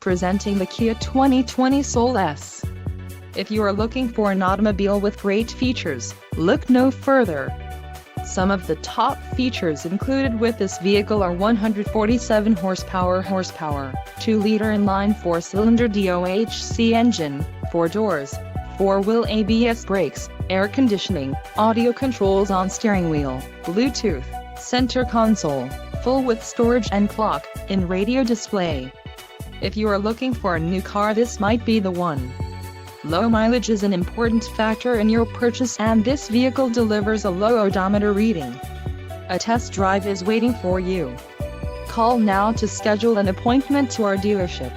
Presenting the Kia 2020 Soul S. If you are looking for an automobile with great features, look no further. Some of the top features included with this vehicle are 147 horsepower, 2-liter inline 4-cylinder DOHC engine, 4 doors, 4-wheel ABS brakes, air conditioning, audio controls on steering wheel, Bluetooth, center console, full with storage and clock-in radio display. If you are looking for a new car, this might be the one. Low mileage is an important factor in your purchase, and this vehicle delivers a low odometer reading. A test drive is waiting for you. Call now to schedule an appointment to our dealership.